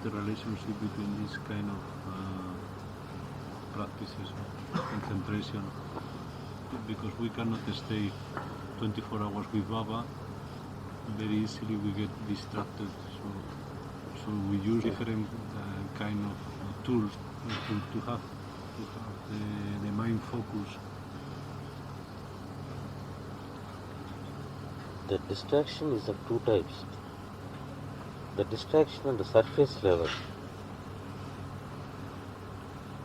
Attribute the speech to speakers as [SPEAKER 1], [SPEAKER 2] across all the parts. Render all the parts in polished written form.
[SPEAKER 1] the relationship between these kind of practices of concentration, because we cannot stay 24 hours with Baba. Very easily we get distracted. So we use different kind of tools to have the mind focus.
[SPEAKER 2] The distraction is of two types. The distraction on the surface level.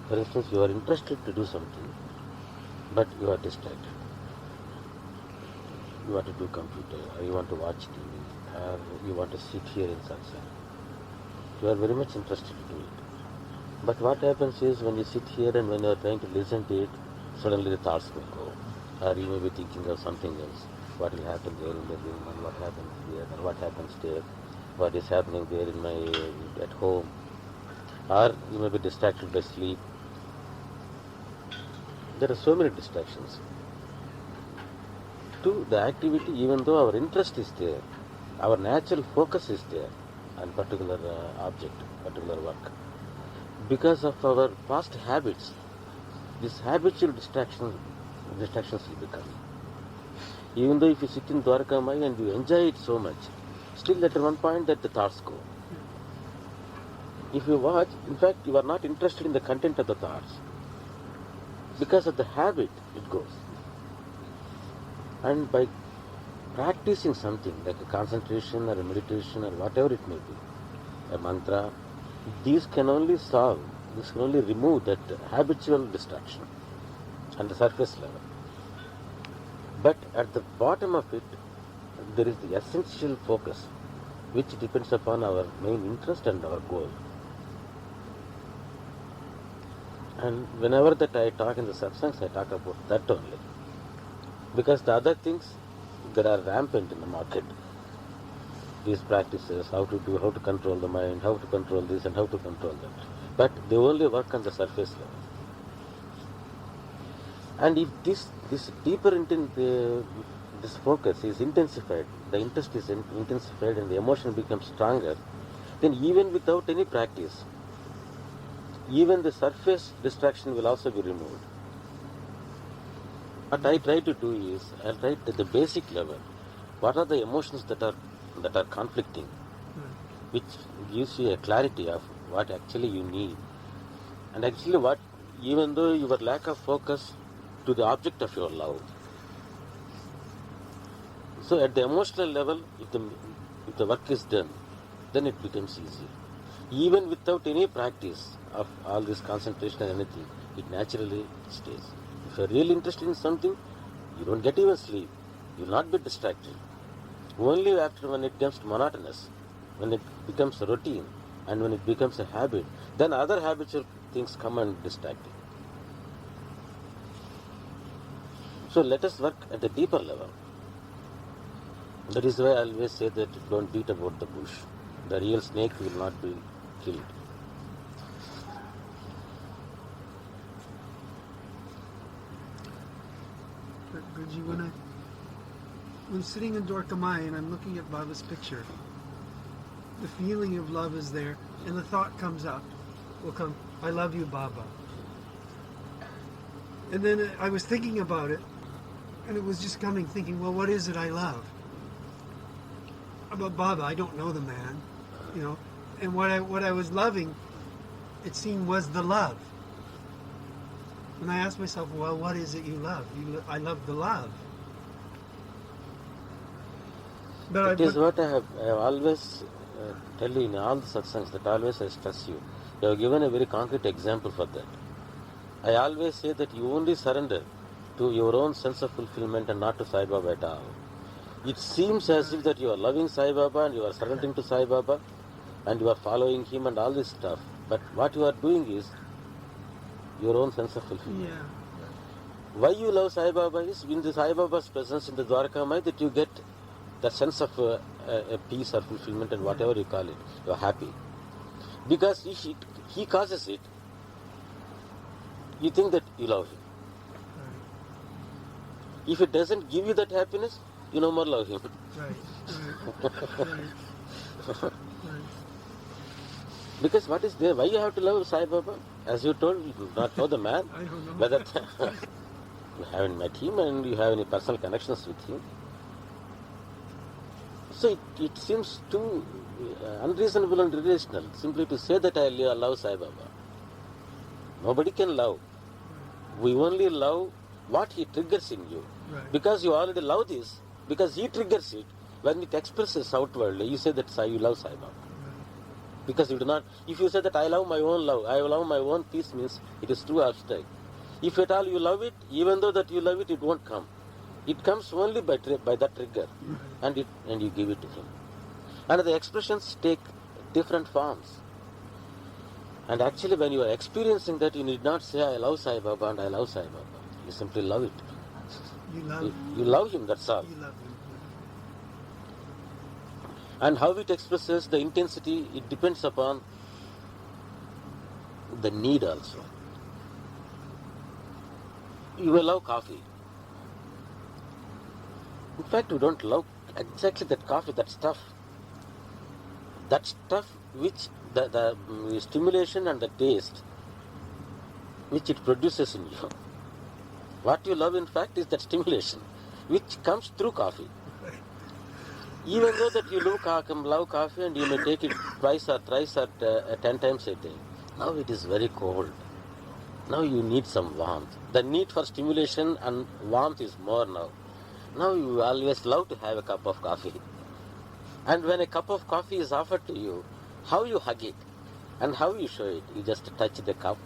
[SPEAKER 2] For instance, you are interested to do something, but you are distracted. You want to do computer, or you want to watch TV, or you want to sit here in satsang. You are very much interested to do it. But what happens is, when you sit here and when you are trying to listen to it, suddenly the thoughts will go, or you may be thinking of something else. What will happen there in the room, and what happens here, and what happens there, what is happening there in my at home, or you may be distracted by sleep. There are so many distractions. To the activity, even though our interest is there, our natural focus is there on particular object, particular work. Because of our past habits, these habitual distractions will become. Even though if you sit in Dwarkamai and you enjoy it so much, still at one point that the thoughts go. If you watch, in fact, you are not interested in the content of the thoughts. Because of the habit, it goes. And by practicing something like a concentration or a meditation or whatever it may be, a mantra, these can only solve, this can only remove that habitual distraction on the surface level. But at the bottom of it, there is the essential focus, which depends upon our main interest and our goal. And whenever that I talk in the satsangs, I talk about that only. Because the other things that are rampant in the market, these practices, how to control the mind, how to control this and how to control that. But they only work on the surface level. And if this deeper this focus is intensified, the interest is intensified and the emotion becomes stronger, then even without any practice, even the surface distraction will also be removed. What I try to do is, I try at the basic level, what are the emotions that are conflicting, which gives you a clarity of what actually you need. And actually what, even though your lack of focus to the object of your love. So at the emotional level, if the work is done, then it becomes easier. Even without any practice of all this concentration and anything, it naturally stays. If you are really interested in something, you don't get even sleep. You will not be distracted. Only after when it becomes monotonous, when it becomes a routine, and when it becomes a habit, then other habitual things come and distract you. So let us work at a deeper level. That is why I always say that don't beat about the bush. The real snake will not be killed.
[SPEAKER 3] Guruji, when sitting in Dwarkamai and I'm looking at Baba's picture, the feeling of love is there, and the thought comes up, will come, I love you, Baba. And then I was thinking about it, and it was just coming, thinking, well, what is it I love? About Baba, I don't know the man, and what I was loving, it seemed, was the love. And I asked myself, well, what is it you love? I love the love.
[SPEAKER 2] But it is what I have always tell you in all the satsangs, that always I stress you. You have given a very concrete example for that. I always say that you only surrender to your own sense of fulfillment and not to Sai Baba at all. It seems as if that you are loving Sai Baba and you are surrendering to Sai Baba and you are following him and all this stuff. But what you are doing is your own sense of fulfillment.
[SPEAKER 3] Yeah.
[SPEAKER 2] Why you love Sai Baba is in the Sai Baba's presence in the Dwarkamai that you get the sense of a peace or fulfillment and whatever you call it. You are happy. Because he causes it, you think that you love him.
[SPEAKER 3] Right.
[SPEAKER 2] If it doesn't give you that happiness, you no more love him.
[SPEAKER 3] Right.
[SPEAKER 2] Because what is there? Why you have to love Sai Baba? As you told, you do not know the man.
[SPEAKER 3] I don't know.
[SPEAKER 2] Whether you haven't met him and you have any personal connections with him. So it seems too unreasonable and irrational simply to say that I love Sai Baba. Nobody can love. We only love what he triggers in you.
[SPEAKER 3] Right.
[SPEAKER 2] Because you already love this, because he triggers it, when it expresses outwardly, you say that you love Sai Baba. Because you do not, if you say that I love my own love, I love my own peace, means it is too abstract. If at all you love it, even though that you love it, it won't come. It comes only by that trigger, and you give it to him. And the expressions take different forms. And actually when you are experiencing that, you need not say I love Sai Baba and I love Sai Baba. You simply love it.
[SPEAKER 3] You
[SPEAKER 2] You love him, that's all.
[SPEAKER 3] You love him.
[SPEAKER 2] And how it expresses the intensity, it depends upon the need also. You will love coffee. In fact, you don't love exactly that coffee, that stuff. That stuff which the stimulation and the taste which it produces in you. What you love, in fact, is that stimulation which comes through coffee. Even though that you love coffee and you may take it twice or thrice or 10 times a day, now it is very cold. Now you need some warmth. The need for stimulation and warmth is more now. Now you always love to have a cup of coffee. And when a cup of coffee is offered to you, how you hug it and how you show it? You just touch the cup.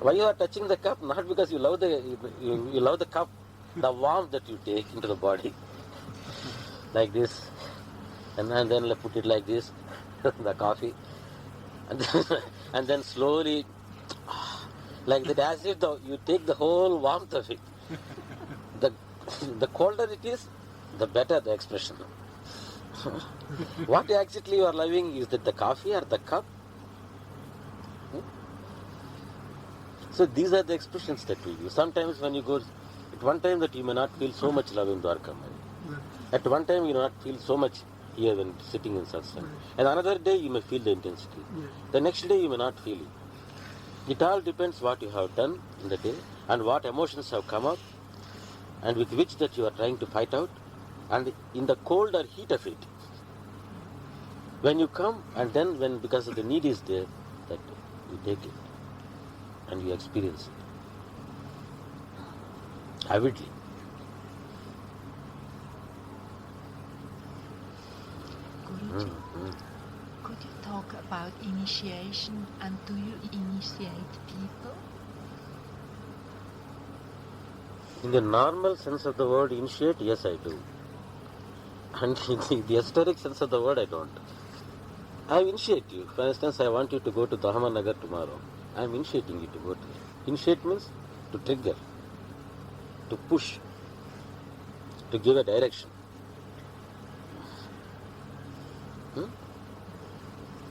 [SPEAKER 2] Why you are touching the cup? Not because you love you love the cup, the warmth that you take into the body. Like this, and then put it like this, the coffee, and then slowly, like that, as if you take the whole warmth of it. The colder it is, the better the expression. What exactly you are loving, is that the coffee or the cup? So these are the expressions that we use. Sometimes when you go, at one time that you may not feel so much love in Dwarka. At one time you may not feel so much here when sitting in satsang. And another day you may feel the intensity. The next day you may not feel it. It all depends what you have done in the day and what emotions have come up and with which that you are trying to fight out, and in the cold or heat of it. When you come and then when because of the need is there, that you take it and you experience it avidly.
[SPEAKER 4] Guruji, could you talk about initiation, and do you initiate people?
[SPEAKER 2] In the normal sense of the word initiate, yes I do. And in the esoteric sense of the word, I don't. I initiate you. For instance, I want you to go to Dhamanagar tomorrow. I am initiating you to go to there. Initiate means to trigger, to push, to give a direction.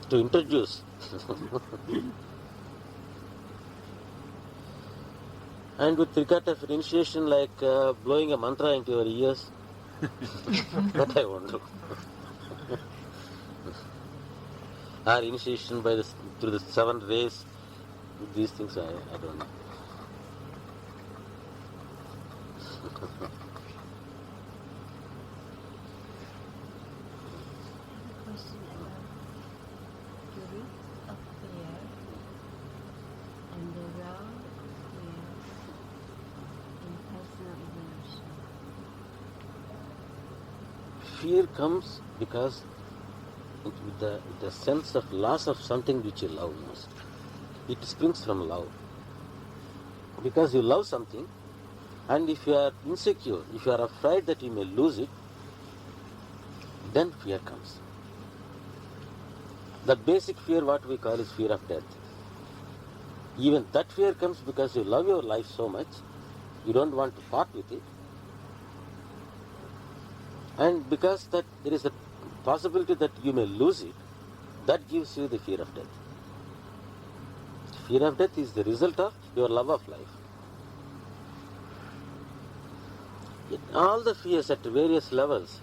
[SPEAKER 2] To introduce. And with regard to initiation, like blowing a mantra into your ears, that I won't do. Or initiation by through the 7 rays, these things I don't know.
[SPEAKER 5] Question about Guru up there and the role here in personal evolution.
[SPEAKER 2] Fear comes because with the sense of loss of something which you love most. It springs from love. Because you love something, and if you are insecure, if you are afraid that you may lose it, then fear comes. The basic fear, what we call, is fear of death. Even that fear comes because you love your life so much, you don't want to part with it, and because that there is a possibility that you may lose it, that gives you the fear of death. Fear of death is the result of your love of life. In all the fears at various levels,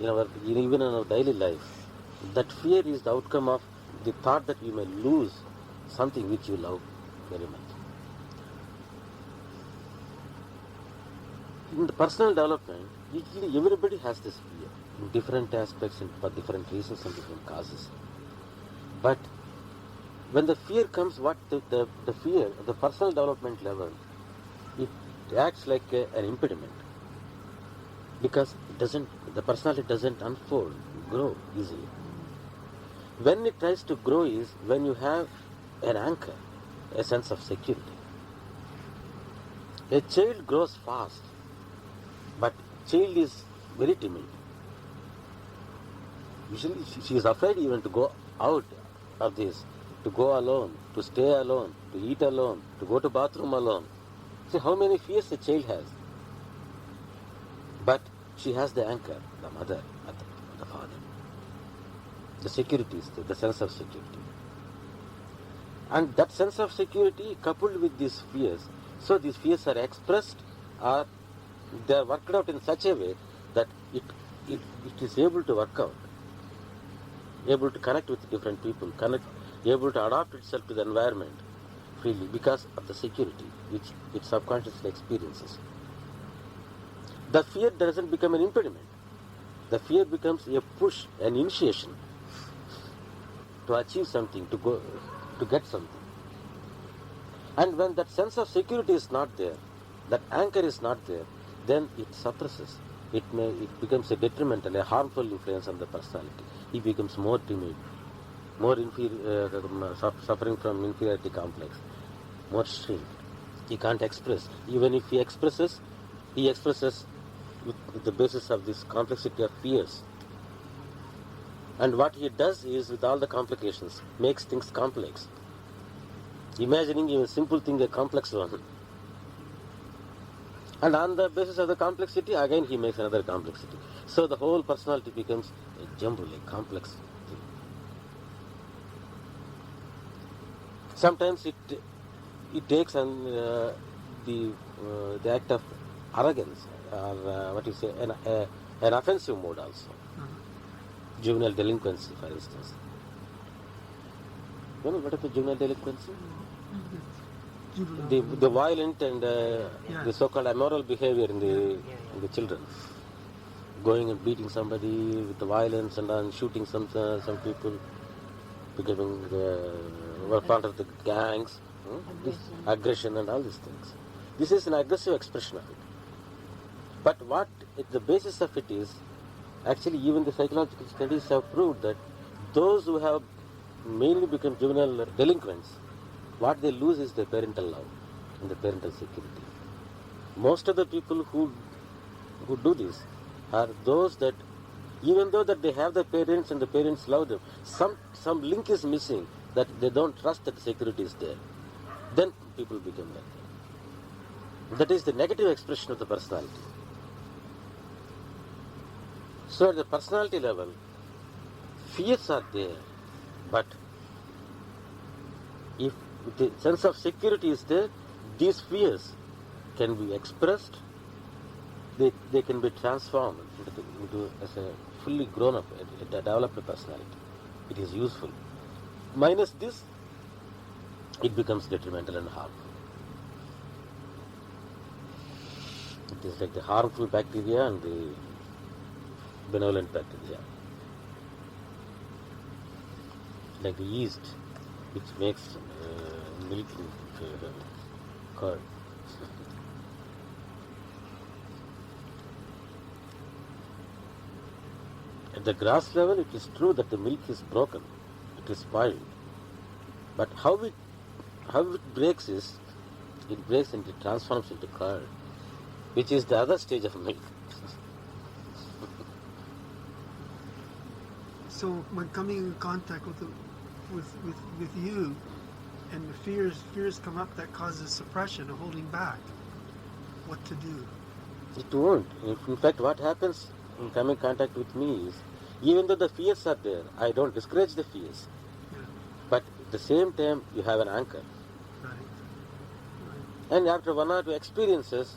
[SPEAKER 2] even in our daily life, that fear is the outcome of the thought that you may lose something which you love very much. In the personal development, usually everybody has this fear in different aspects and for different reasons and different causes. But when the fear comes, the fear at the personal development level, it acts like an impediment, because the personality doesn't unfold, grow easily. When it tries to grow is when you have an anchor, a sense of security. A child grows fast, but child is very timid. Usually she is afraid even to go out of this, to go alone, to stay alone, to eat alone, to go to bathroom alone. See how many fears a child has. But she has the anchor, the mother, the father. The security is there, the sense of security. And that sense of security coupled with these fears, so these fears are expressed or they are worked out in such a way that it is able to work out, able to connect with different people, able to adapt itself to the environment freely because of the security which it subconsciously experiences. The fear doesn't become an impediment. The fear becomes a push, an initiation to achieve something, to get something. And when that sense of security is not there, that anchor is not there, then it suppresses. It becomes a detrimental, a harmful influence on the personality. He becomes more timid, more suffering from inferiority complex, more shrinked. He can't express. Even if he expresses with the basis of this complexity of fears. And what he does is, with all the complications, makes things complex. Imagining even a simple thing a complex one. And on the basis of the complexity, again he makes another complexity. So the whole personality becomes a jumble, a complex thing. Sometimes it takes the act of arrogance, or an offensive mode also. Juvenile delinquency, for instance. You know what is the juvenile delinquency? The violent and the so-called immoral behavior in the children, going and beating somebody with the violence and shooting some people, becoming part of the gangs, aggression and all these things. This is an aggressive expression of it. But what the basis of it is, actually even the psychological studies have proved that those who have mainly become juvenile delinquents, what they lose is their parental love and the parental security. Most of the people who do this are those that, even though that they have the parents and the parents love them, some link is missing, that they don't trust that the security is there. Then people become like that. That is the negative expression of the personality. So at the personality level, fears are there, but if the sense of security is there, these fears can be expressed, they can be transformed into as a fully grown up, a developed personality. It is useful. Minus this, it becomes detrimental and harmful. It is like the harmful bacteria and the benevolent bacteria. Like the yeast, which makes milk curd. At the grass level, it is true that the milk is broken, it is spoiled. But how it breaks is, it breaks and it transforms into curd, which is the other stage of milk.
[SPEAKER 3] So when coming in contact with you, and the fears come up that causes suppression or holding back, what to do?
[SPEAKER 2] It won't. In fact, what happens in coming in contact with me is, even though the fears are there, I don't discourage the fears.
[SPEAKER 3] Yeah.
[SPEAKER 2] But at the same time, you have an anchor.
[SPEAKER 3] Right.
[SPEAKER 2] And after one or two experiences,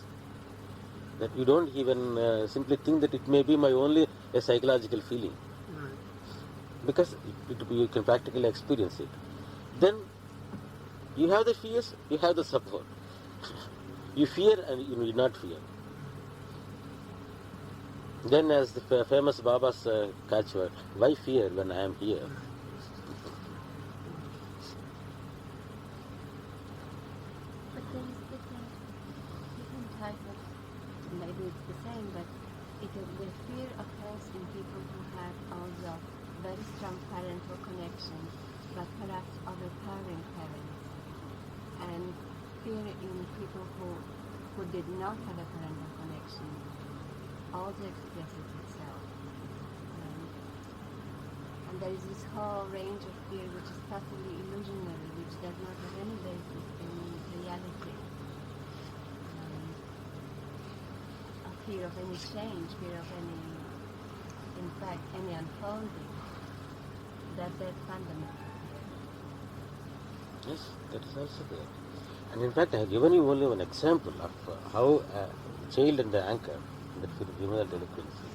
[SPEAKER 2] that you don't even simply think that it may be my only a psychological feeling.
[SPEAKER 3] Right.
[SPEAKER 2] because you can practically experience it. Then you have the fears, you have the support. You fear and you do not fear. Then as the famous Baba's catchword, why fear when I am here?
[SPEAKER 5] But there is different type of, maybe it's the same, but the fear occurs in people who have also very strong parental connection, but perhaps overpowering parents. And fear in people who did not have a parental connection also expresses itself. And there is this whole range of fear which is totally illusionary, which does not have any basis in reality. A fear of any change, fear of any, in fact, any unfolding. That's fundamental.
[SPEAKER 2] Yes, that is also there. And in fact, I have given you only one example of how a child and the anchor that for juvenile delinquency.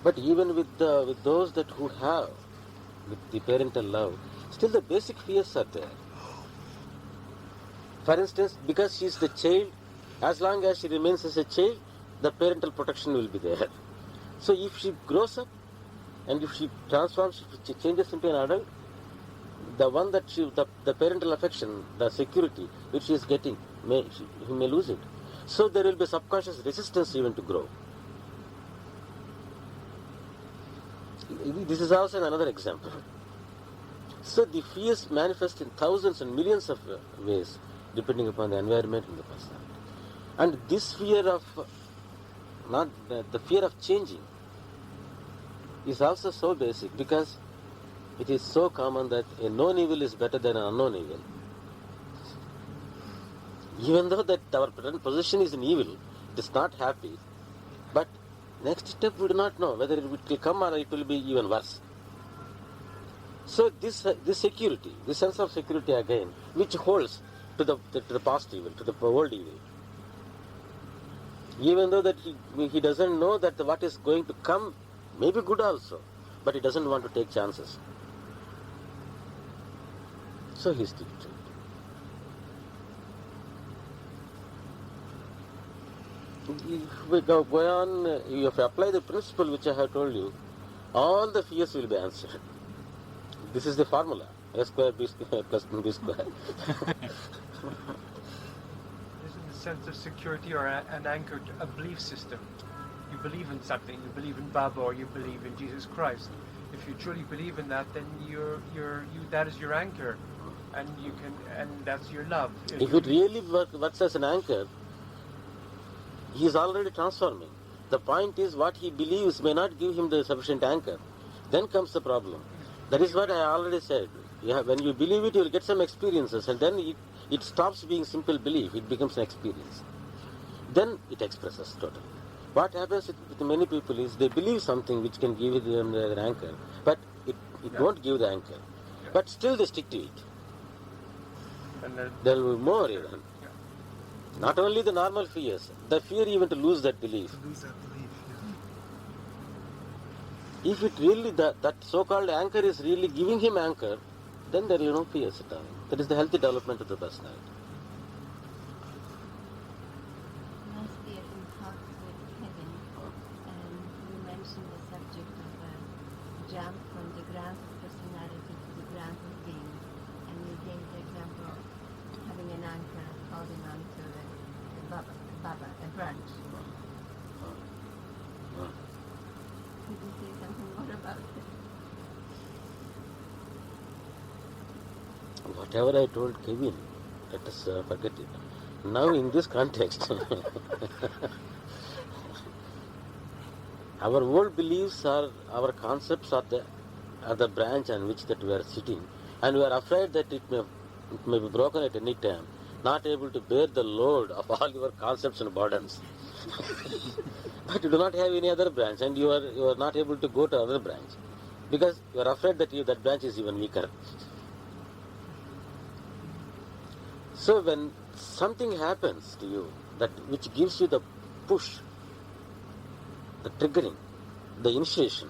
[SPEAKER 2] But even with those that who have with the parental love, still the basic fears are there. For instance, because she is the child, as long as she remains as a child, the parental protection will be there. So if she grows up and if she transforms, if she changes into an adult, the one that the parental affection, the security which she is getting, he may lose it. So there will be subconscious resistance even to grow. This is also another example. So the fears manifest in thousands and millions of ways, depending upon the environment and the personality. And this fear of, not the fear of changing, is also so basic because it is so common that a known evil is better than an unknown evil. Even though that our present position is in evil, it is not happy, but next step we do not know whether it will come or it will be even worse. So this security, this sense of security again, which holds to the past evil, to the old evil. Even though that he doesn't know that what is going to come may be good also, but he doesn't want to take chances. So he sticks to it. If we go on, if you apply the principle which I have told you, all the fears will be answered. This is the formula, A square B square plus B square.
[SPEAKER 6] Isn't the sense of security or an anchor to a belief system? You believe in something, you believe in Baba or you believe in Jesus Christ. If you truly believe in that, then that is your anchor, and that's your love.
[SPEAKER 2] If it really works as an anchor, he is already transforming. The point is what he believes may not give him the sufficient anchor. Then comes the problem. That is what I already said. When you believe it, you will get some experiences, and then it stops being simple belief. It becomes an experience. Then it expresses totally. What happens with many people is they believe something which can give them an anchor, but it won't give the anchor.
[SPEAKER 6] Yeah.
[SPEAKER 2] But still they stick to it.
[SPEAKER 6] And
[SPEAKER 2] There will be more even. Not only the normal fears, the fear even to lose that belief.
[SPEAKER 3] To lose that belief,
[SPEAKER 2] If it really, that so-called anchor is really giving him anchor, then there are no fears at all. That is the healthy development of the personality.
[SPEAKER 5] Last year in talks with Kevin, you mentioned the subject of a jump from the ground of personality to the ground of being, and you gave the example of having an anchor, holding on to a Baba, a branch. Could you say something more about it?
[SPEAKER 2] Whatever I told Kevin, let us forget it. Now in this context, our old beliefs are, our concepts are the branch on which that we are sitting, and we are afraid that it may be broken at any time, not able to bear the load of all your concepts and burdens. But you do not have any other branch, and you are not able to go to other branch because you are afraid that that branch is even weaker. So when something happens to you that which gives you the push, the triggering, the initiation,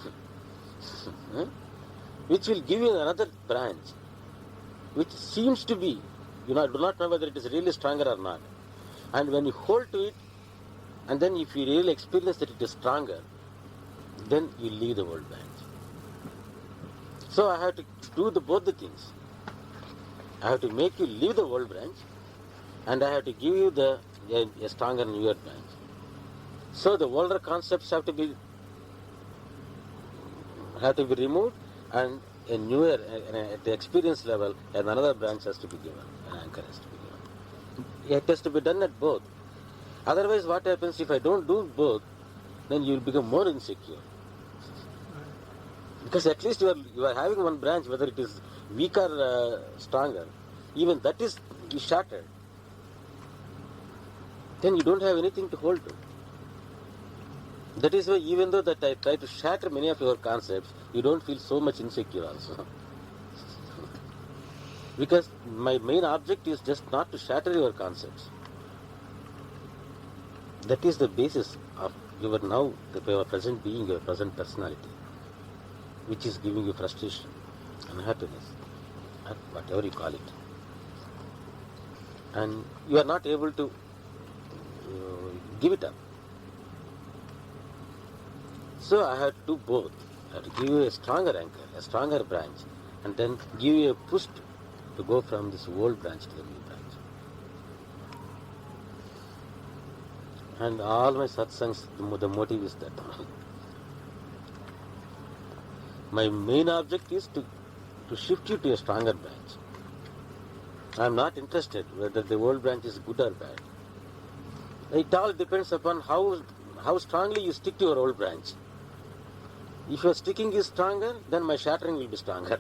[SPEAKER 2] which will give you another branch, which seems to be, do not know whether it is really stronger or not. And when you hold to it, and then if you really experience that it is stronger, then you leave the old branch. So I have to do both the things. I have to make you leave the old branch, and I have to give you a stronger newer branch. So the older concepts have to be removed, and a newer, at the experience level, and another branch has to be given, an anchor has to be given. It has to be done at both. Otherwise, what happens if I don't do both? Then you will become more insecure. Because at least you are having one branch, whether it is weak or stronger, even that is shattered. Then you don't have anything to hold to. That is why even though that I try to shatter many of your concepts, you don't feel so much insecure also. Because my main object is just not to shatter your concepts. That is the basis of your present being, your present personality, which is giving you frustration, unhappiness, or whatever you call it. And you are not able to give it up. So I have to do both. I have to give you a stronger anchor, a stronger branch, and then give you a push to go from this old branch to the new branch. And all my satsangs, the motive is that. My main object is to shift you to a stronger branch. I am not interested whether the old branch is good or bad. It all depends upon how strongly you stick to your old branch. If your sticking is stronger, then my shattering will be stronger.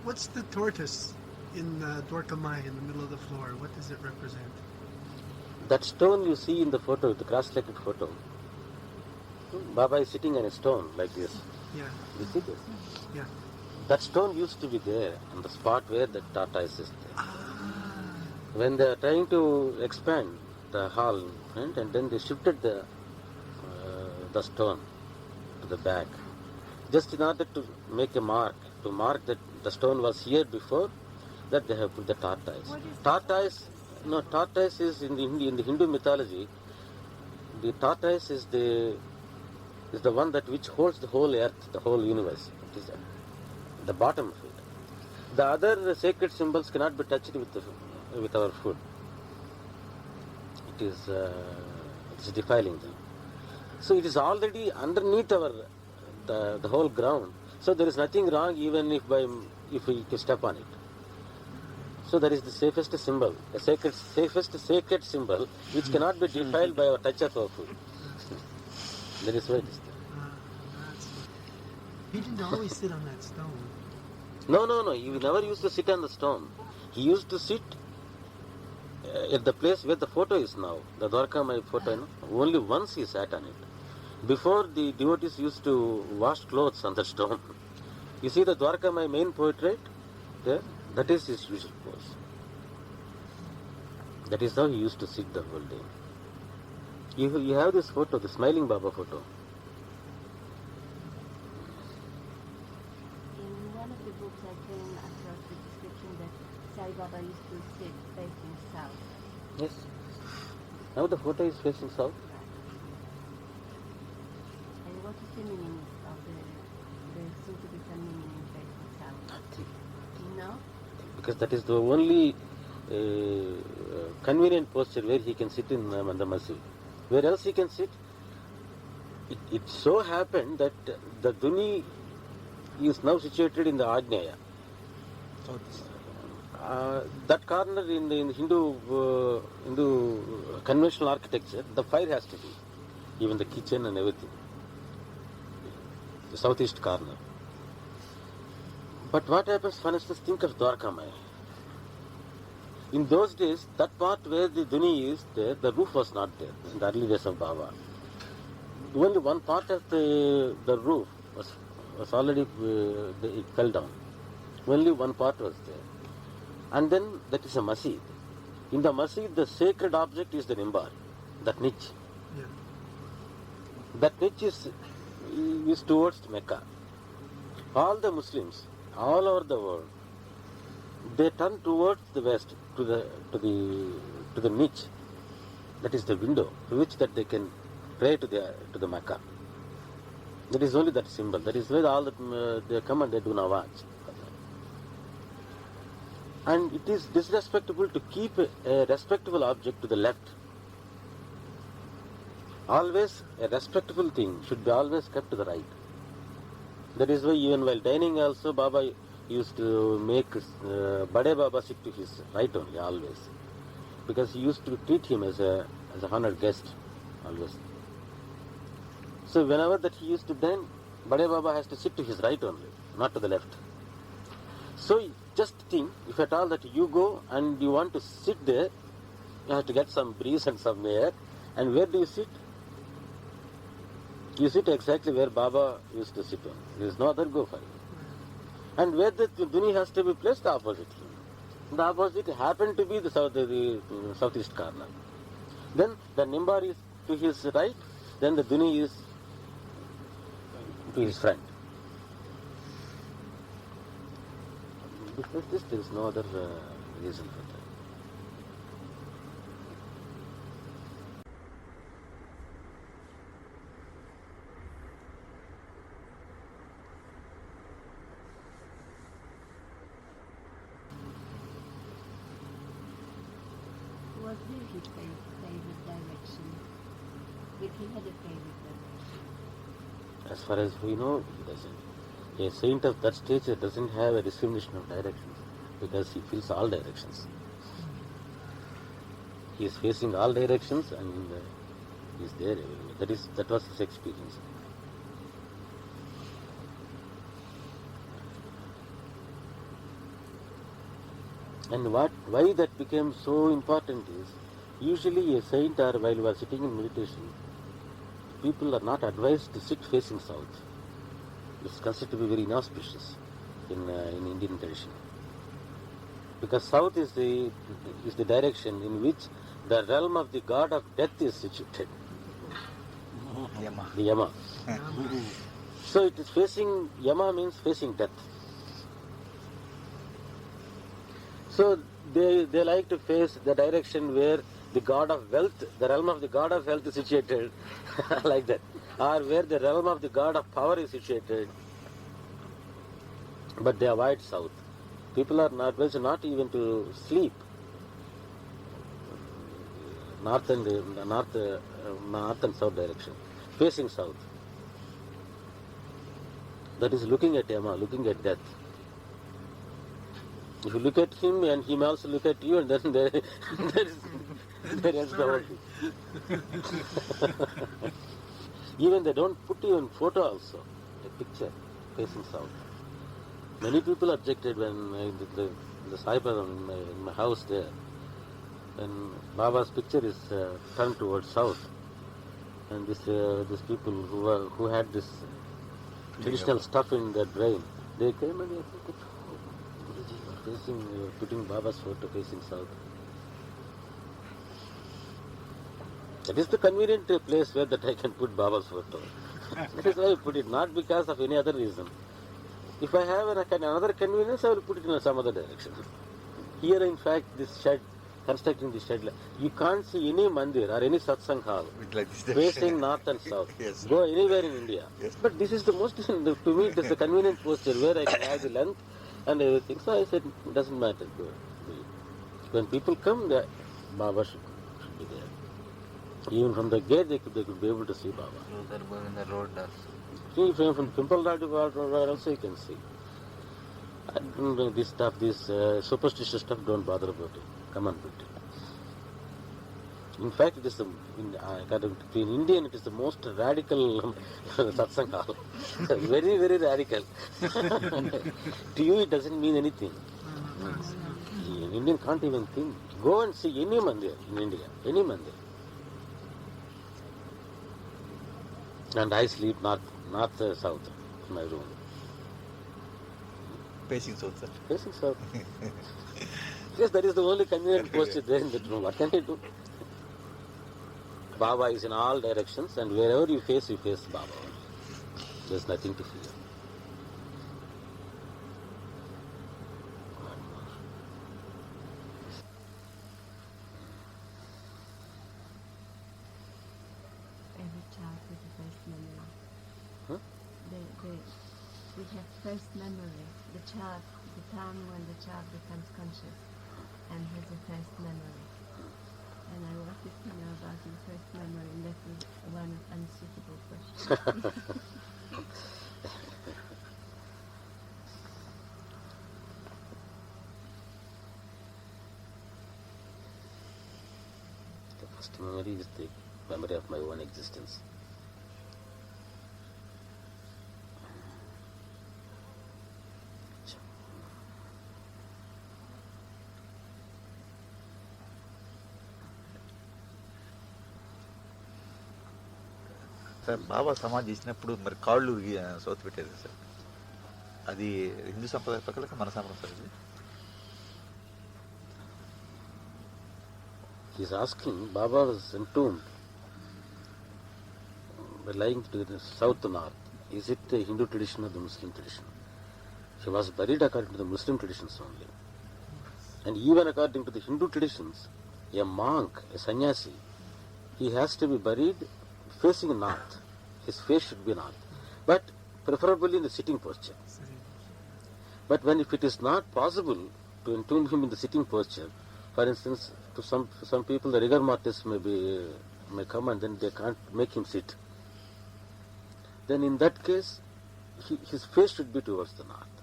[SPEAKER 3] What's the tortoise in Dwarkamai in the middle of the floor? What does it represent?
[SPEAKER 2] That stone you see in the photo, the cross-legged photo, Baba is sitting on a stone like this.
[SPEAKER 3] Yeah.
[SPEAKER 2] You see this?
[SPEAKER 3] Yeah.
[SPEAKER 2] That stone used to be there on the spot where the tortoise is there. When they are trying to expand the hall, and then they shifted the stone to the back, just in order to make a mark, to mark that the stone was here before, that they have put the tortoise. Tortoise is in the Hindu mythology. The tortoise is the one that which holds the whole earth, the whole universe. It is the bottom of it. The other sacred symbols cannot be touched with our food. It is defiling them. So it is already underneath the whole ground. So there is nothing wrong even if we step on it. So that is the safest symbol, the safest sacred symbol, which cannot be defiled by our touch of our food. That is why it is there.
[SPEAKER 3] He didn't always sit on that stone.
[SPEAKER 2] No. He never used to sit on the stone. He used to sit at the place where the photo is now, the Dwarkamai photo. Only once he sat on it. Before, the devotees used to wash clothes on the stone. You see the Dwarkamai main portrait there? That is his usual pose. That is how he used to sit the whole day. You have this photo, the smiling Baba photo.
[SPEAKER 5] In one of the books I came across the description that Sai Baba used to sit facing south.
[SPEAKER 2] Yes. Now the photo is facing south.
[SPEAKER 5] And what is the meaning of there seems to be some meaning in facing south?
[SPEAKER 2] Nothing.
[SPEAKER 5] Do you know?
[SPEAKER 2] Because that is the only convenient posture where he can sit in the masjid. Where else he can sit? It so happened that the Dhuni is now situated in the Ajnaya. That corner in the Hindu conventional architecture, the fire has to be, even the kitchen and everything. The southeast corner. But what happens, for instance, think of Dwarkamai. In those days, that part where the Dhuni is there, the roof was not there in the early days of Baba. Only one part of the roof was already, it fell down. Only one part was there. And then that is a masjid. In the masjid, the sacred object is the mimbar, that niche.
[SPEAKER 3] Yeah.
[SPEAKER 2] That niche is towards Mecca. All the Muslims, all over the world, they turn towards the west, to the niche. That is the window through which that they can pray to the Mecca. That is only that symbol. That is where all they come and they do nawaz. And it is disrespectful to keep a respectable object to the left. Always a respectable thing should be always kept to the right. That is why even while dining also, Baba used to make Bade Baba sit to his right only, always. Because he used to treat him as a honored guest, always. So whenever that he used to dine, Bade Baba has to sit to his right only, not to the left. So just think, if at all that you go and you want to sit there, you have to get some breeze and some air. And where do you sit? You sit exactly where Baba used to sit on. There is no other go for you. And where the Duni has to be placed, the opposite. The opposite happened to be the southeast corner. Then the Nimbar is to his right, then the Duni is to his front. Because this, there is no other reason for that.
[SPEAKER 5] Was there his favorite direction? Did he have a favorite direction?
[SPEAKER 2] As far as we know, he doesn't. A saint of that stature doesn't have a discrimination of directions because he feels all directions. He is facing all directions and he is there everywhere. That was his experience. And why that became so important is, usually a saint or while we are sitting in meditation, people are not advised to sit facing south. It's considered to be very inauspicious in Indian tradition. Because south is the direction in which the realm of the god of death is situated.
[SPEAKER 7] Yama.
[SPEAKER 2] The Yama. So it is facing, Yama means facing death. So they like to face the direction where the god of wealth, the realm of the god of wealth is situated, like that. Or where the realm of the god of power is situated. But they avoid south. People are not advised not even to sleep. North and south direction, facing south. That is looking at Yama, looking at death. If you look at him and he may also look at you, and then there is the whole thing. Even they don't put even photo also, a picture facing south. Many people objected when the Saipatham in my house there, when Baba's picture is turned towards south, and these people who had this traditional stuff in their brain, they came and they said, Guruji, you are putting Baba's photo facing south. That is the convenient place where that I can put Baba's photo. That is why I put it, not because of any other reason. If I have another convenience, I will put it in some other direction. Here, in fact, this shed, constructing this shed, you can't see any mandir or any satsang hall
[SPEAKER 7] Like this
[SPEAKER 2] facing north and south.
[SPEAKER 7] Yes.
[SPEAKER 2] Go anywhere in India.
[SPEAKER 7] Yes.
[SPEAKER 2] But this is the most, to me, it is the convenient posture where I can have the length and everything. So I said, it doesn't matter. Go. When people come, Baba should be there. Even from the gate, they could be able to see Baba.
[SPEAKER 7] They're going in the road.
[SPEAKER 2] See, from Pimple Rod to Road also you can see. I don't know this stuff, this superstitious stuff, don't bother about it. Come on, put it. In fact, it is in Indian, it is the most radical satsang hall. Very, very radical. To you, it doesn't mean anything. An Indian can't even think. Go and see any mandir in India, any mandir. And I sleep north, south in my room.
[SPEAKER 7] Facing south, sir.
[SPEAKER 2] Facing south. Yes, that is the only convenient posture there in that room. What can I do? Baba is in all directions, and wherever you face Baba. There's nothing to fear.
[SPEAKER 5] Every child has a first memory.
[SPEAKER 2] Huh?
[SPEAKER 5] We have first memory. The child, the time when the child becomes conscious and has a first memory. And I wanted to know about your first memory, and that was one unsuitable question.
[SPEAKER 2] The first memory is the memory of my own existence.
[SPEAKER 7] Sir Baba సమాధి చేసినప్పుడు మరి కాళ్ళు సోత పెట్టారు sir, అది హిందూ సంప్రదాయ ప్రకారం మన సంప్రదాయం sir.
[SPEAKER 2] He is asking, Baba was entombed, lying to the south and north. Is it the Hindu tradition or the Muslim tradition? He was buried according to the Muslim traditions only. And even according to the Hindu traditions, a monk, a sannyasi, he has to be buried facing north. His face should be north. But preferably in the sitting posture. But when if it is not possible to entomb him in the sitting posture, for instance, to some people the rigor mortis may come and then they can't make him sit. Then in that case, his face should be towards the north.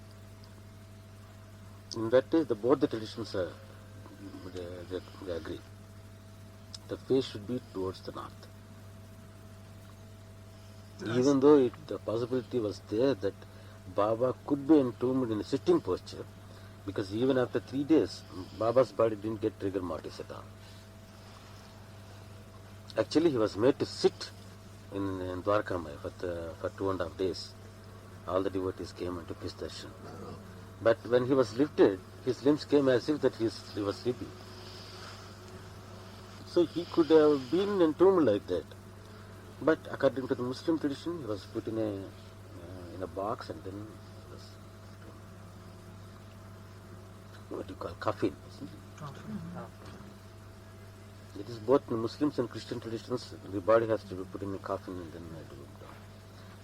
[SPEAKER 2] In that case, both the traditions they agree. The face should be towards the north. Even though the possibility was there that Baba could be entombed in a sitting posture, because even after 3 days, Baba's body didn't get rigor mortis at all. Actually, he was made to sit in Dwarkamaya for 2.5 days. All the devotees came and took his darshan. But when he was lifted, his limbs came as if that he was sleeping. So he could have been entombed like that. But according to the Muslim tradition, he was put in a box and then was what you call coffin. It is both in Muslims and Christian traditions. The body has to be put in a coffin and then down.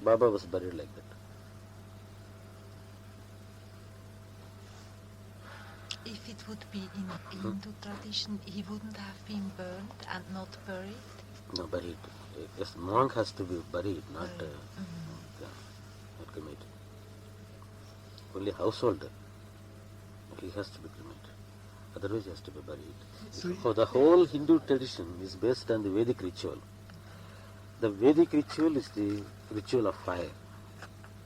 [SPEAKER 2] Baba was buried like that.
[SPEAKER 4] If it would be in Hindu tradition, he wouldn't have been burned and not buried?
[SPEAKER 2] No, buried. Yes, monk has to be buried, not cremated. Only householder, he has to be cremated. Otherwise, he has to be buried. So the whole Hindu tradition is based on the Vedic ritual. The Vedic ritual is the ritual of fire.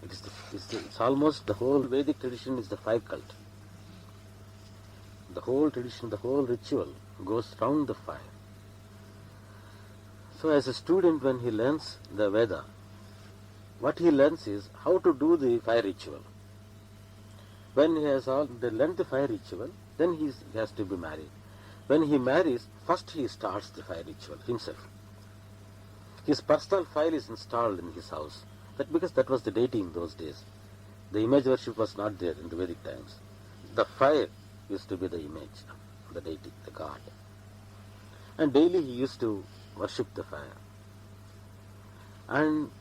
[SPEAKER 2] It's almost the whole Vedic tradition is the fire cult. The whole tradition, the whole ritual goes round the fire. So as a student, when he learns the Veda, what he learns is how to do the fire ritual. When he has learned the fire ritual, then he has to be married. When he marries, first he starts the fire ritual himself. His personal fire is installed in his house. Because that was the deity in those days. The image worship was not there in the Vedic times. The fire used to be the image, the deity, the god. And daily he used to worship the fire. And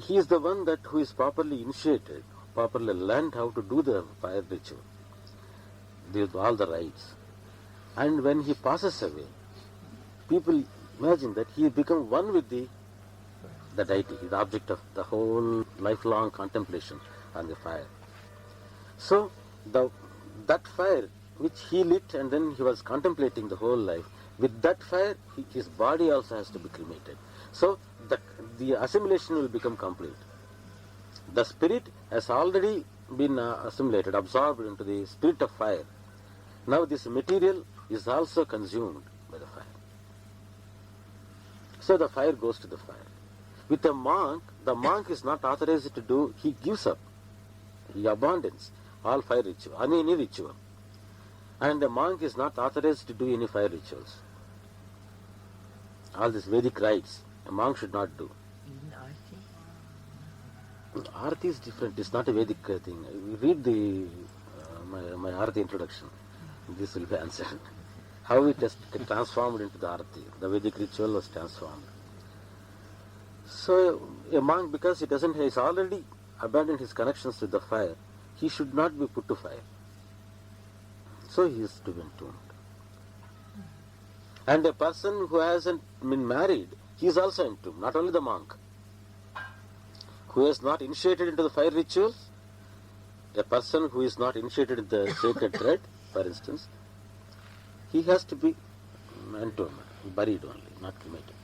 [SPEAKER 2] he is the one who is properly initiated, properly learned how to do the fire ritual, with all the rites. And when he passes away, people imagine that he become one with the deity, the object of the whole lifelong contemplation on the fire. So that fire which he lit and then he was contemplating the whole life, with that fire his body also has to be cremated. So the assimilation will become complete. The spirit has already been assimilated, absorbed into the spirit of fire. Now this material is also consumed by the fire. So the fire goes to the fire. With a monk, the monk is not authorized to do, he gives up, he abandons all fire ritual, any ritual. And the monk is not authorized to do any fire rituals. All these Vedic rites, a monk should not do.
[SPEAKER 4] Even Arti?
[SPEAKER 2] Arati is different. It's not a Vedic thing. You read the my Arati introduction. This will be answered. How it has transformed into the Arati. The Vedic ritual was transformed. So a monk, because he's already abandoned his connections with the fire, he should not be put to fire. So he is to be entombed. And a person who hasn't been married, he is also entombed, not only the monk. Who has not initiated into the fire rituals, a person who is not initiated in the sacred thread, for instance, he has to be entombed, buried only, not cremated.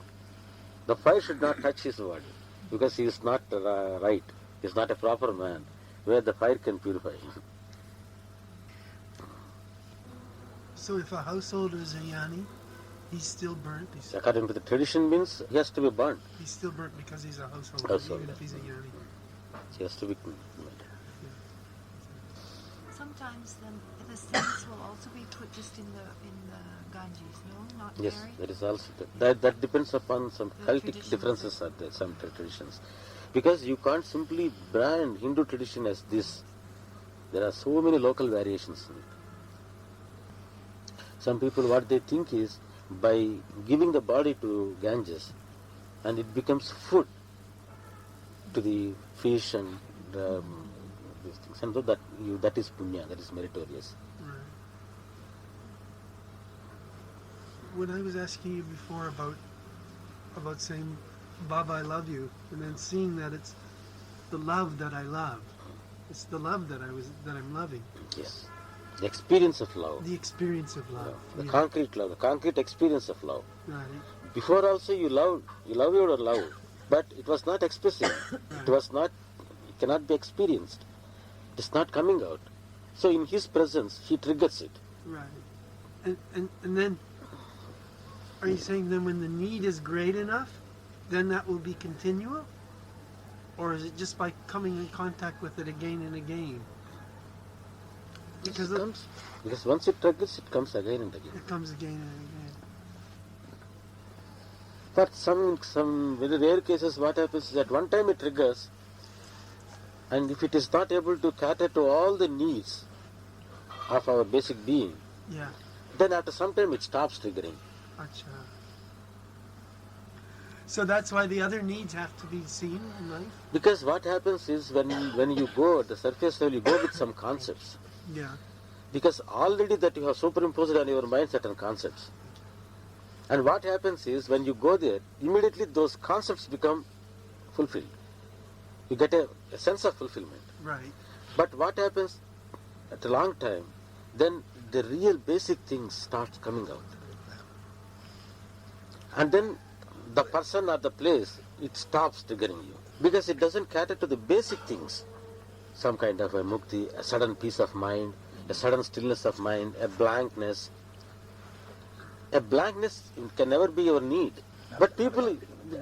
[SPEAKER 2] The fire should not touch his body, because he is not right, he is not a proper man, where the fire can purify him.
[SPEAKER 3] So if a householder is a yani, he's still burnt.
[SPEAKER 2] According to the tradition means he has to be burnt.
[SPEAKER 3] He's still burnt because he's a householder,
[SPEAKER 2] Householder.
[SPEAKER 3] even if he's a yani.
[SPEAKER 2] He has to be cremated.
[SPEAKER 4] Sometimes the saints will also be put just in the Ganges, no? Not
[SPEAKER 2] Yes,
[SPEAKER 4] buried?
[SPEAKER 2] there is also that depends upon some
[SPEAKER 4] The
[SPEAKER 2] cultic
[SPEAKER 4] traditions.
[SPEAKER 2] differences are there, some traditions. Because you can't simply brand Hindu tradition as this. There are so many local variations in it. Some people, what they think is, by giving the body to Ganges, and it becomes food to the fish and these things, and so that is punya, that is meritorious.
[SPEAKER 3] Right. When I was asking you before about saying, Baba, I love you, and then seeing that it's the love that I love, it's the love that I'm loving,
[SPEAKER 2] Yes, the experience of love,
[SPEAKER 3] the experience of love.
[SPEAKER 2] the
[SPEAKER 3] Yeah.
[SPEAKER 2] concrete love, the concrete experience of love.
[SPEAKER 3] Right.
[SPEAKER 2] Before also you loved your love, but it was not expressive. It cannot be experienced. It is not coming out. So in his presence, he triggers it.
[SPEAKER 3] Right. And then, are you saying then when the need is great enough, then that will be continual? Or is it just by coming in contact with it again and again? Because
[SPEAKER 2] Because once it triggers, it comes again and again.
[SPEAKER 3] it comes again and again.
[SPEAKER 2] But some very rare cases, what happens is at one time it triggers, and if it is not able to cater to all the needs of our basic being,
[SPEAKER 3] Yeah.
[SPEAKER 2] then after some time it stops triggering.
[SPEAKER 3] Acha. So that's why the other needs have to be seen in life?
[SPEAKER 2] Because what happens is when you go at the surface level, you go with some concepts.
[SPEAKER 3] Yeah.
[SPEAKER 2] Because already that you have superimposed on your mind certain concepts. And what happens is when you go there, immediately those concepts become fulfilled. You get a sense of fulfillment.
[SPEAKER 3] Right.
[SPEAKER 2] But what happens at a long time, then the real basic things start coming out. And then the person or the place, it stops triggering you. Because it doesn't cater to the basic things. Some kind of a mukti, a sudden peace of mind, a sudden stillness of mind, a blankness. A blankness can never be your need. But people,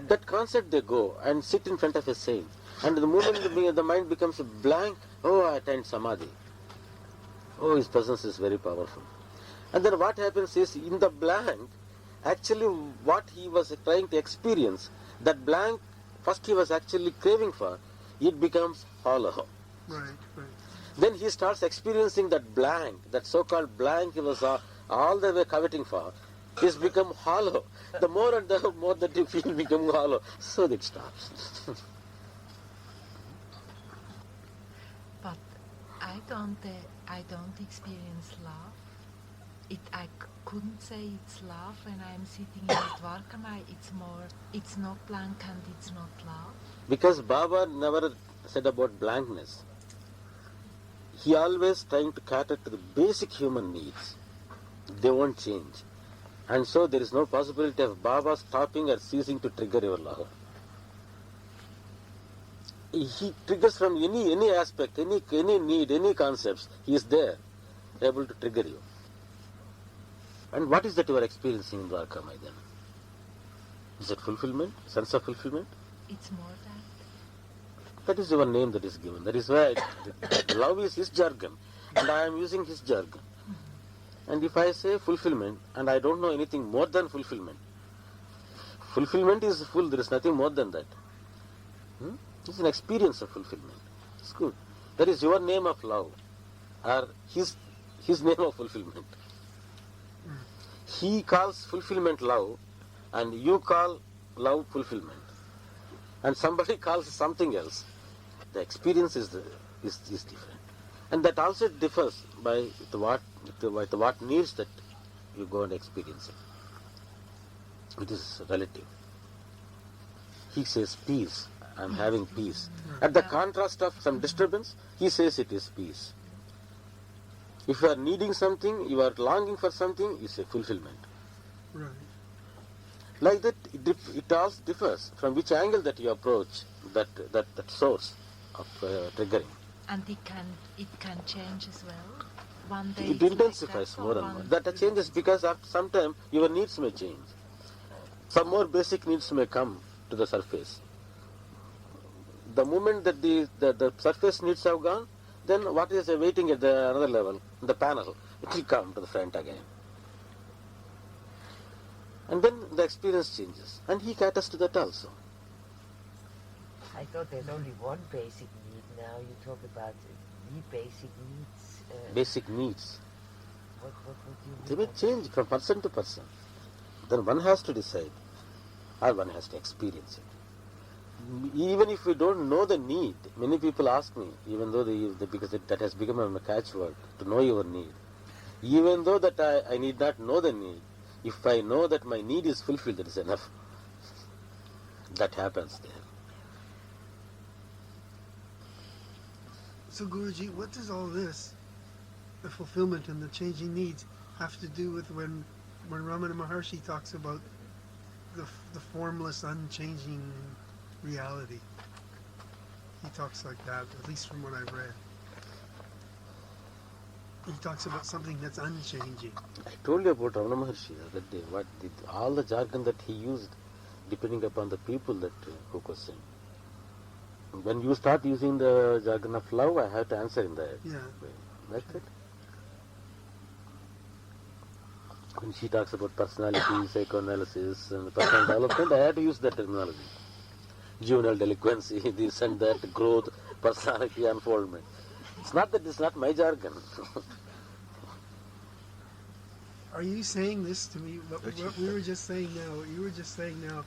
[SPEAKER 2] that concept they go and sit in front of a saint. And the moment the mind becomes blank, oh, I attained samadhi. Oh, his presence is very powerful. And then what happens is, in the blank, actually what he was trying to experience, that blank, first he was actually craving for, it becomes hollow.
[SPEAKER 3] Right. Right.
[SPEAKER 2] Then he starts experiencing that blank, that so-called blank he was all the way coveting for, is become hollow. The more and the more that you feel become hollow, so it stops.
[SPEAKER 4] But I don't experience love. I couldn't say it's love when I'm sitting in the Dwarkamai. It's not blank and it's not love.
[SPEAKER 2] Because Baba never said about blankness. He always trying to cater to the basic human needs. They won't change. And so there is no possibility of Baba stopping or ceasing to trigger your love. He triggers from any aspect, any need, any concepts. He is there, able to trigger you. And what is that you are experiencing in Dwarkamai then? Is it fulfillment, sense of fulfillment?
[SPEAKER 4] It's more that.
[SPEAKER 2] That is your name that is given. That is why love is his jargon, and I am using his jargon. And if I say fulfillment, and I don't know anything more than fulfillment, fulfillment is full, there is nothing more than that. It's an experience of fulfillment. It's good. That is your name of love, or his name of fulfillment. He calls fulfillment love, and you call love fulfillment. And somebody calls something else. The experience is different. And that also differs by what needs that you go and experience it. It is relative. He says peace. I am having peace. At the contrast of some disturbance, he says it is peace. If you are needing something, you are longing for something, you say fulfillment.
[SPEAKER 3] Right.
[SPEAKER 2] Like that, it all differs from which angle that you approach that source of triggering.
[SPEAKER 4] And it can change as well. One day
[SPEAKER 2] It
[SPEAKER 4] it's
[SPEAKER 2] intensifies
[SPEAKER 4] like
[SPEAKER 2] more
[SPEAKER 4] or
[SPEAKER 2] and more.
[SPEAKER 4] one-
[SPEAKER 2] That changes because after some time your needs may change. Some more basic needs may come to the surface. The moment that the surface needs have gone, then what is waiting at the another level, the panel, it will come to the front again. And then the experience changes. And he caters to that also.
[SPEAKER 8] I thought there's only one basic need. Now you talk about the basic needs.
[SPEAKER 2] Basic needs.
[SPEAKER 8] What do you
[SPEAKER 2] They
[SPEAKER 8] mean?
[SPEAKER 2] may change from person to person. Then one has to decide, or one has to experience it. Even if we don't know the need, many people ask me, even though because that has become a catchword, to know your need. Even though that I need not know the need, if I know that my need is fulfilled, that is enough. That happens there.
[SPEAKER 3] So Guruji, what does all this, the fulfillment and the changing needs, have to do with when Ramana Maharshi talks about the formless, unchanging reality? He talks like that, at least from what I've read. He talks about something that's unchanging.
[SPEAKER 2] I told you about Ramana Maharshi that day, all the jargon that he used, depending upon the people that who question. When you start using the jargon of love, I have to answer in that
[SPEAKER 3] Yeah.
[SPEAKER 2] way. That's it. When she talks about personality, psychoanalysis, and personal development, I have to use that terminology. Juvenile delinquency, this and that, growth, personality unfoldment. It's not that it's not my jargon.
[SPEAKER 3] Are you saying this to me? What we were just saying now, you were just saying now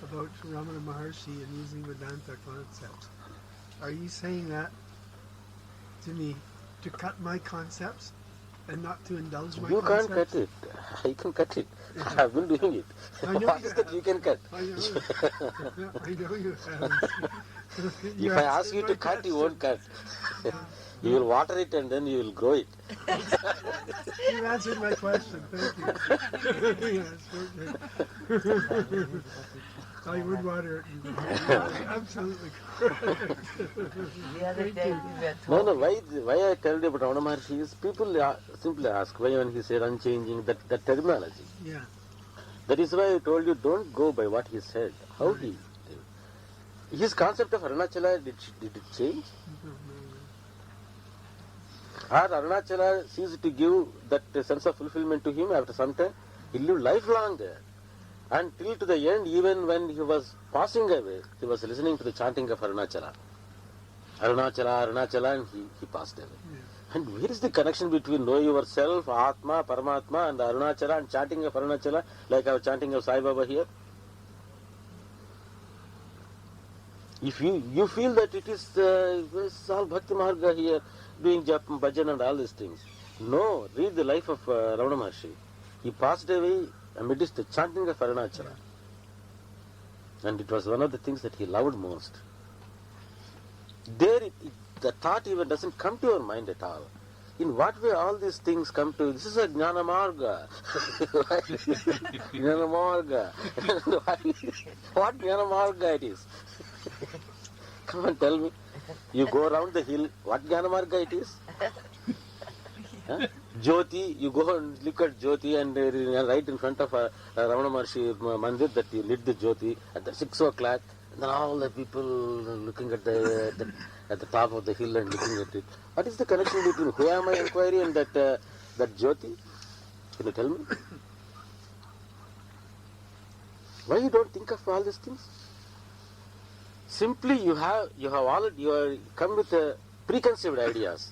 [SPEAKER 3] about Ramana Maharshi and using Vedanta concepts. Are you saying that to me to cut my concepts and not to indulge my
[SPEAKER 2] You can't
[SPEAKER 3] concepts?
[SPEAKER 2] cut it. I can cut it. I have been doing it.
[SPEAKER 3] I know
[SPEAKER 2] What
[SPEAKER 3] you
[SPEAKER 2] is that
[SPEAKER 3] have.
[SPEAKER 2] you can cut?
[SPEAKER 3] I know. I know you have.
[SPEAKER 2] If I ask you to cut, you won't cut. You will water it and then you will grow it.
[SPEAKER 3] You answered my question. Thank you. Yes, okay. I would water it. Absolutely correct.
[SPEAKER 8] The other day we were
[SPEAKER 2] No,
[SPEAKER 8] talking.
[SPEAKER 2] why I tell you about Ramana Maharshi is people simply ask why when he said unchanging, that terminology.
[SPEAKER 3] Yeah.
[SPEAKER 2] That is why I told you don't go by what he said. How he did. His concept of Arunachala, did it change? Or Arunachala ceased to give that sense of fulfillment to him after some time? He lived lifelong there. And till to the end, even when he was passing away, he was listening to the chanting of Arunachala. Arunachala, Arunachala, and he passed away.
[SPEAKER 3] Yeah.
[SPEAKER 2] And where is the connection between know yourself, Atma, Paramatma, and Arunachala and chanting of Arunachala, like our chanting of Sai Baba here? If you feel that it is it's all Bhakti Marga here, doing jap, bhajan and all these things. No, read the life of Ramana Maharshi. He passed away amidst the chanting of Arunachala. And it was one of the things that he loved most. There, the thought even doesn't come to your mind at all. In what way all these things come to? This is a Jnana Marga. Jnana Marga. What Jnana Marga it is? Come on, tell me. You go around the hill, what Jnana Marga it is? Huh? Jyoti, you go and look at Jyoti and right in front of Ramana Maharshi Mandir that you lit the Jyoti at the 6 o'clock, and then all the people looking at the top of the hill and looking at it. What is the connection between who am I inquiry and that Jyoti? Can you tell me? Why you don't think of all these things? Simply you are come with preconceived ideas.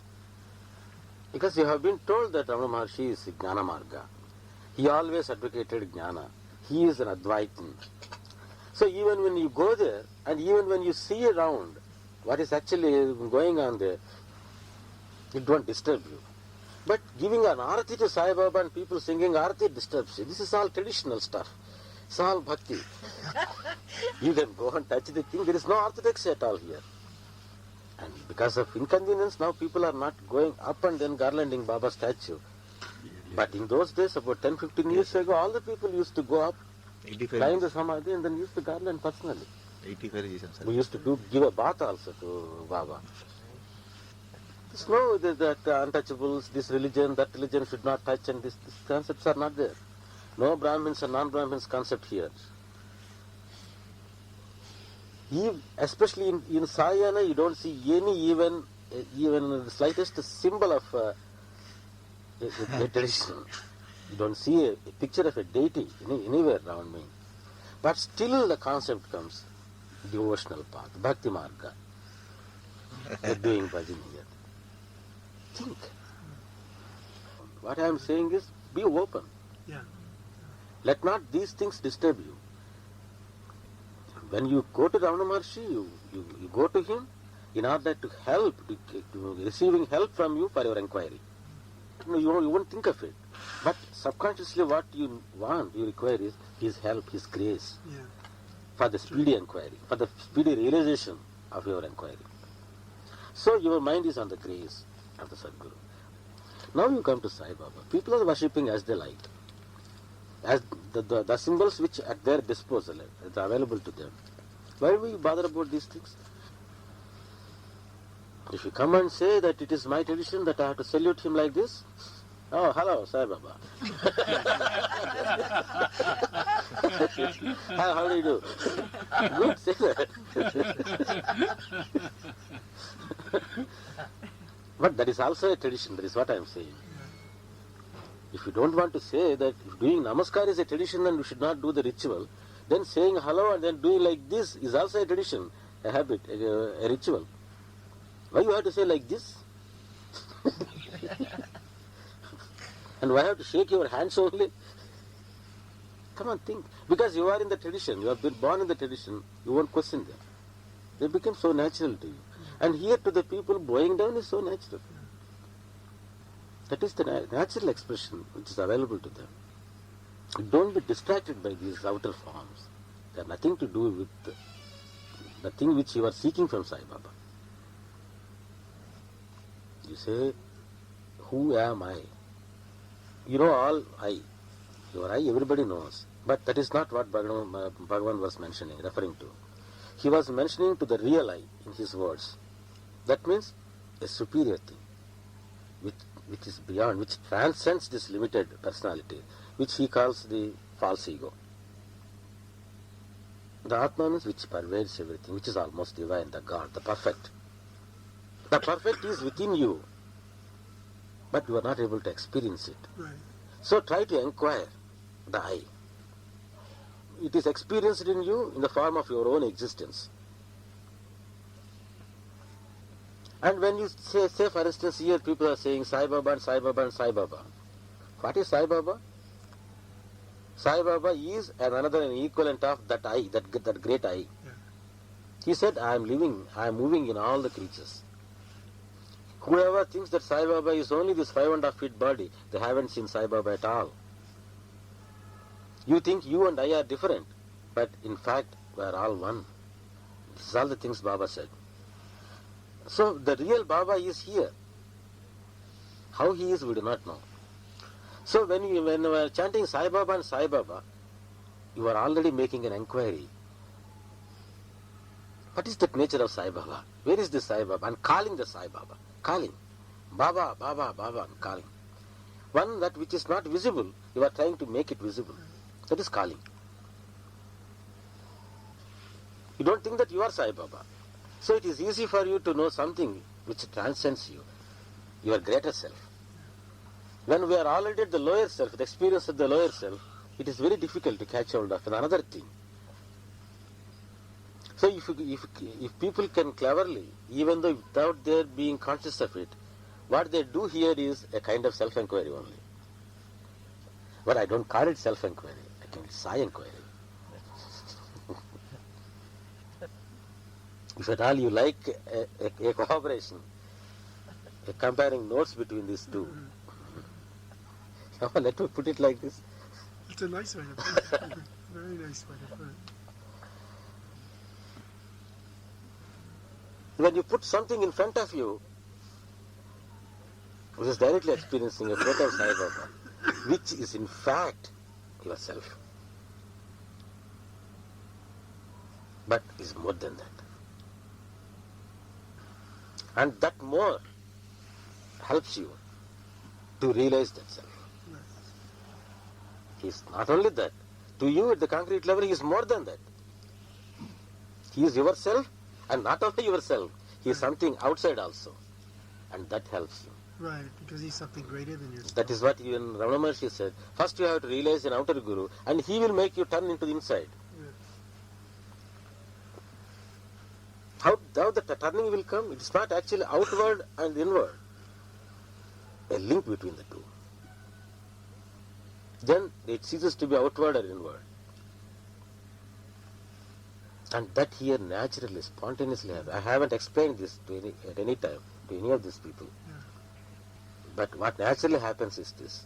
[SPEAKER 2] Because you have been told that Ramana Maharshi is Jnana Marga. He always advocated Jnana. He is an Advaitin. So even when you go there, and even when you see around what is actually going on there, it won't disturb you. But giving an arati to Sai Baba and people singing arati disturbs you. This is all traditional stuff. It's all bhakti. You can go and touch the thing. There is no orthodoxy at all here. And because of inconvenience, now people are not going up and then garlanding Baba's statue. But in those days, about 10-15 years ago, all the people used to go up, climb the Samadhi and then used to garland personally.
[SPEAKER 7] 85 years, sir.
[SPEAKER 2] We used to give a bath also to Baba. There's no that untouchables, this religion, that religion should not touch, and these concepts are not there. No Brahmins and non-Brahmins concept here. Especially in Sayana, you don't see any even the slightest symbol of a tradition. You don't see a picture of a deity anywhere around me. But still the concept comes, devotional path, bhakti marga. They're doing bhajan here. Think. What I am saying is, be open.
[SPEAKER 3] Yeah.
[SPEAKER 2] Let not these things disturb you. When you go to Ramana Maharshi, you go to him in order to help, to receiving help from you for your inquiry. You won't think of it. But subconsciously what you want, you require is his help, his grace, for the speedy inquiry, for the speedy realization of your inquiry. So your mind is on the grace of the Sadguru. Now you come to Sai Baba. People are worshipping as they like. As the symbols which at their disposal are available to them. Why do we bother about these things? If you come and say that it is my tradition that I have to salute him like this, oh, hello, Sai Baba. How do you do? Good, say that. But that is also a tradition, that is what I am saying. If you don't want to say that if doing namaskar is a tradition and you should not do the ritual, then saying hello and then doing like this is also a tradition, a habit, a ritual. Why you have to say like this? And why have to shake your hands only? Come on, think. Because you are in the tradition, you have been born in the tradition, you won't question them. They become so natural to you. And here to the people, bowing down is so natural. That is the natural expression which is available to them. Don't be distracted by these outer forms. They have nothing to do with the thing which you are seeking from Sai Baba. You say, who am I? You know all I. Your I, everybody knows. But that is not what Bhagavan was mentioning, referring to. He was mentioning to the real I in his words. That means a superior thing, which is beyond, which transcends this limited personality, which he calls the false ego. The Atma means which pervades everything, which is almost divine, the God, the perfect. The perfect is within you, but you are not able to experience it.
[SPEAKER 3] Right.
[SPEAKER 2] So try to inquire the I. It is experienced in you in the form of your own existence. And when you say for instance, here people are saying Sai Baba and Sai Baba and Sai Baba. What is Sai Baba? Sai Baba is an equivalent of that I, that great I.
[SPEAKER 3] Yeah.
[SPEAKER 2] He said, I am moving in all the creatures. Whoever thinks that Sai Baba is only this 5.5 feet body, they haven't seen Sai Baba at all. You think you and I are different, but in fact we are all one. This is all the things Baba said. So the real Baba is here. How he is, we do not know. So when you are chanting Sai Baba and Sai Baba, you are already making an inquiry. What is the nature of Sai Baba? Where is the Sai Baba? And calling the Sai Baba. Calling. Baba, Baba, Baba, and calling. One that which is not visible, you are trying to make it visible. That is calling. You don't think that you are Sai Baba. So it is easy for you to know something which transcends you, your greater self. When we are already at the lower self, the experience of the lower self, it is very difficult to catch hold of another thing. So if people can cleverly, even though without their being conscious of it, what they do here is a kind of self-inquiry only. But I don't call it self-inquiry. I call it Sai inquiry. If at all you like a cooperation, comparing notes between these two, let me put it like this.
[SPEAKER 3] It's a nice way to put it. Very nice way to put it.
[SPEAKER 2] When you put something in front of you, which is directly experiencing a photo of Sai Baba, which is in fact yourself, but is more than that. And that more helps you to realize that self. He is not only that. To you at the concrete level, he is more than that. He is yourself, and not only yourself, he is something outside also. And that helps you.
[SPEAKER 3] Right, because he's something greater than yourself.
[SPEAKER 2] That is what even Ramana Maharshi said. First you have to realize an outer guru, and he will make you turn into the inside. How the turning will come? It is not actually outward and inward. A link between the two. Then it ceases to be outward or inward. And that here naturally, spontaneously happens. I haven't explained this at any time to any of these people.
[SPEAKER 3] Yeah.
[SPEAKER 2] But what naturally happens is this.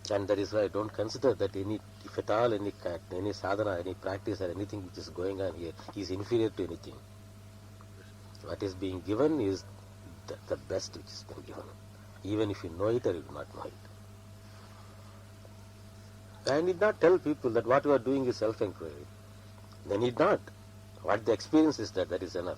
[SPEAKER 2] And that is why I don't consider that if at all any sadhana, any practice or anything which is going on here is inferior to anything. What is being given is the best which is being given. Even if you know it or you do not know it. I need not tell people that what you are doing is self-inquiry. They need not. What the experience is that is enough.